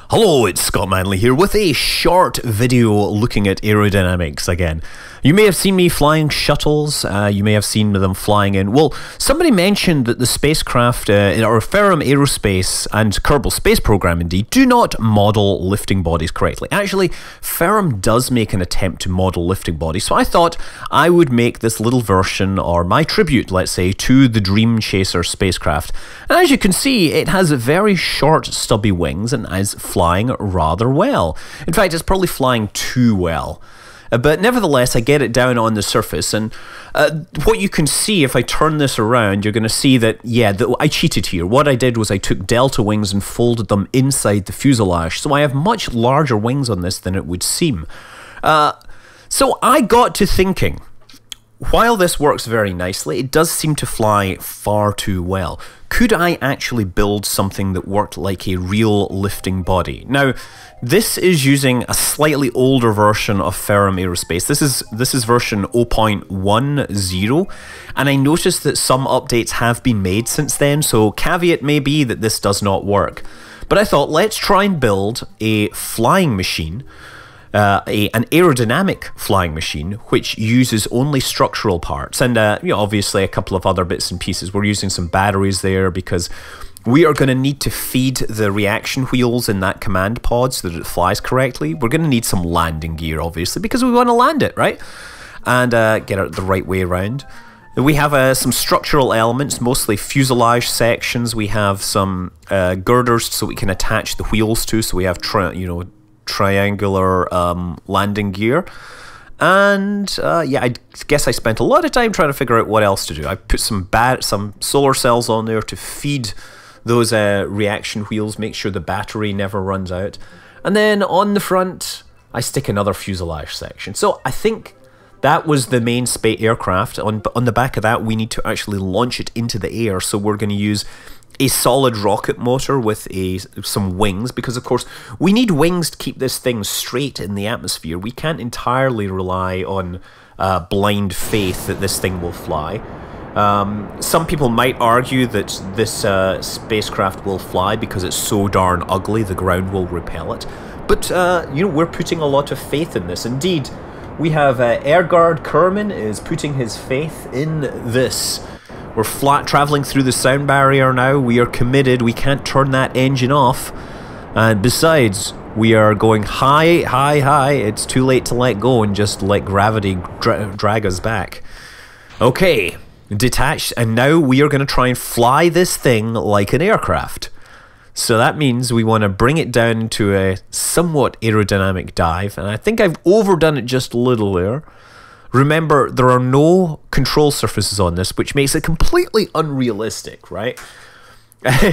Hello, it's Scott Manley here with a short video looking at aerodynamics again. You may have seen me flying shuttles, you may have seen them flying in. Well, somebody mentioned that the spacecraft, or Ferram Aerospace and Kerbal Space Program indeed, do not model lifting bodies correctly. Actually, Ferram does make an attempt to model lifting bodies, so I thought I would make this little version, or my tribute, let's say, to the Dream Chaser spacecraft. And as you can see, it has very short, stubby wings and is flying rather well. In fact, it's probably flying too well. But nevertheless, I get it down on the surface, and what you can see, if I turn this around, you're going to see that, yeah, I cheated here. What I did was I took delta wings and folded them inside the fuselage, so I have much larger wings on this than it would seem. So I got to thinking, while this works very nicely, it does seem to fly far too well. Could I actually build something that worked like a real lifting body? Now, this is using a slightly older version of Ferram Aerospace. This is version 0.10, and I noticed that some updates have been made since then, so caveat may be that this does not work. But I thought, let's try and build a flying machine, an aerodynamic flying machine, which uses only structural parts, and you know, obviously a couple of other bits and pieces. We're using some batteries there because we are going to need to feed the reaction wheels in that command pod so that it flies correctly. We're going to need some landing gear, obviously, because we want to land it, right? And get it the right way around. We have some structural elements, mostly fuselage sections. We have some girders so we can attach the wheels to, so we have triangular landing gear. And yeah, I guess I spent a lot of time trying to figure out what else to do. I put some solar cells on there to feed those reaction wheels, make sure the battery never runs out. And then on the front, I stick another fuselage section. So I think that was the main space aircraft. On the back of that, we need to actually launch it into the air. So we're going to use a solid rocket motor with some wings, because of course we need wings to keep this thing straight in the atmosphere. We can't entirely rely on blind faith that this thing will fly. Some people might argue that this spacecraft will fly because it's so darn ugly the ground will repel it. But you know, we're putting a lot of faith in this. Indeed, we have Air Guard Kerman is putting his faith in this. We're traveling through the sound barrier now. We are committed. We can't turn that engine off. And besides, we are going high, high, high. It's too late to let go and just let gravity drag us back. Okay, detached. And now we are going to try and fly this thing like an aircraft. So that means we want to bring it down into a somewhat aerodynamic dive. And I think I've overdone it just a little there. Remember, there are no control surfaces on this, which makes it completely unrealistic, right?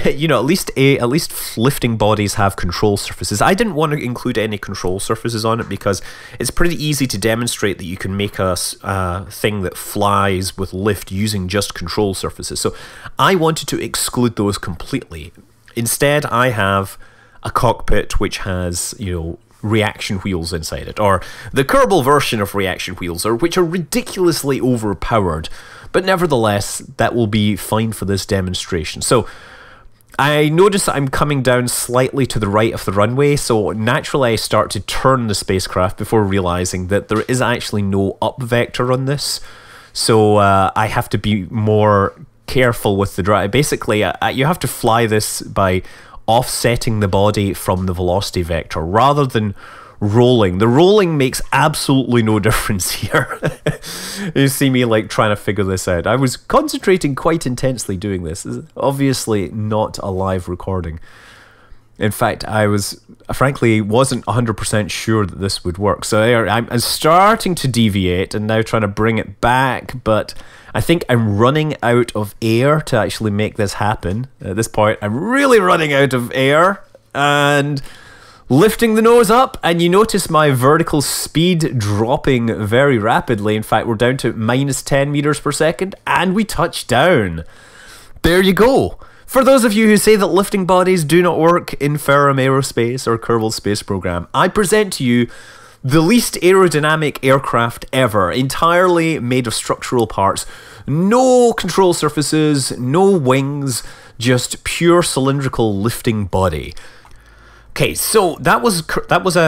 You know, at least lifting bodies have control surfaces. I didn't want to include any control surfaces on it because it's pretty easy to demonstrate that you can make a thing that flies with lift using just control surfaces. So I wanted to exclude those completely. Instead, I have a cockpit which has, you know, reaction wheels inside it, or the Kerbal version of reaction wheels, which are ridiculously overpowered, but nevertheless that will be fine for this demonstration. So I notice that I'm coming down slightly to the right of the runway, so naturally I start to turn the spacecraft before realizing that there is actually no up vector on this, so I have to be more careful with the drive. Basically, you have to fly this by offsetting the body from the velocity vector rather than rolling. The rolling makes absolutely no difference here. You see me like trying to figure this out. I was concentrating quite intensely doing this. This is obviously not a live recording. In fact, I frankly wasn't 100% sure that this would work. So I'm starting to deviate and now trying to bring it back, but I think I'm running out of air to actually make this happen. At this point, I'm really running out of air and lifting the nose up, and you notice my vertical speed dropping very rapidly. In fact, we're down to -10 meters per second, and we touch down. There you go. For those of you who say that lifting bodies do not work in Ferram Aerospace or Kerbal Space Program, I present to you the least aerodynamic aircraft ever, entirely made of structural parts. No control surfaces, no wings, just pure cylindrical lifting body. Okay, so that was a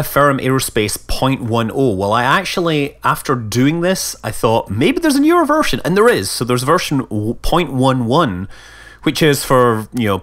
Ferram Aerospace 0.10. Well, I actually, after doing this, I thought maybe there's a newer version, and there is. So there's version 0.11, which is for, you know,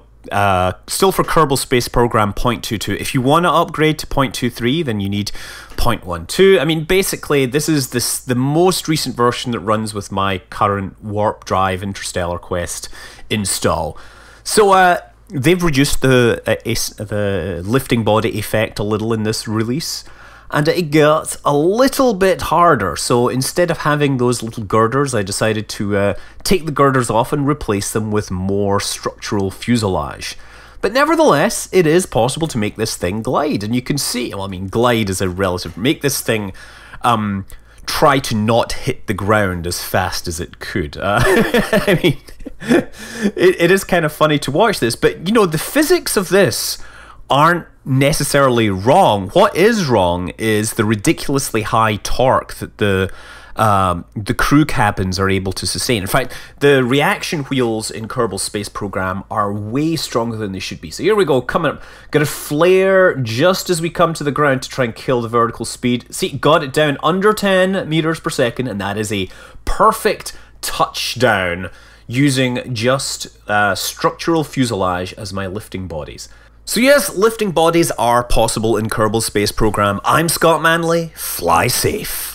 still for Kerbal Space Program 0.22. If you want to upgrade to 0.23, then you need 0.12. I mean, basically, this is the most recent version that runs with my current Warp Drive Interstellar Quest install. So, they've reduced the lifting body effect a little in this release, and it got a little bit harder. So instead of having those little girders, I decided to take the girders off and replace them with more structural fuselage. But nevertheless, it is possible to make this thing glide, and you can see, well, I mean, glide is a relative, make this thing try to not hit the ground as fast as it could. I mean, it is kind of funny to watch this, but you know, the physics of this aren't necessarily wrong. What is wrong is the ridiculously high torque that the crew cabins are able to sustain. In fact, the reaction wheels in Kerbal Space Program are way stronger than they should be. So here we go, coming up, gonna flare just as we come to the ground to try and kill the vertical speed. See, got it down under 10 meters per second, and that is a perfect touchdown using just structural fuselage as my lifting bodies. So yes, lifting bodies are possible in Kerbal Space Program. I'm Scott Manley, fly safe.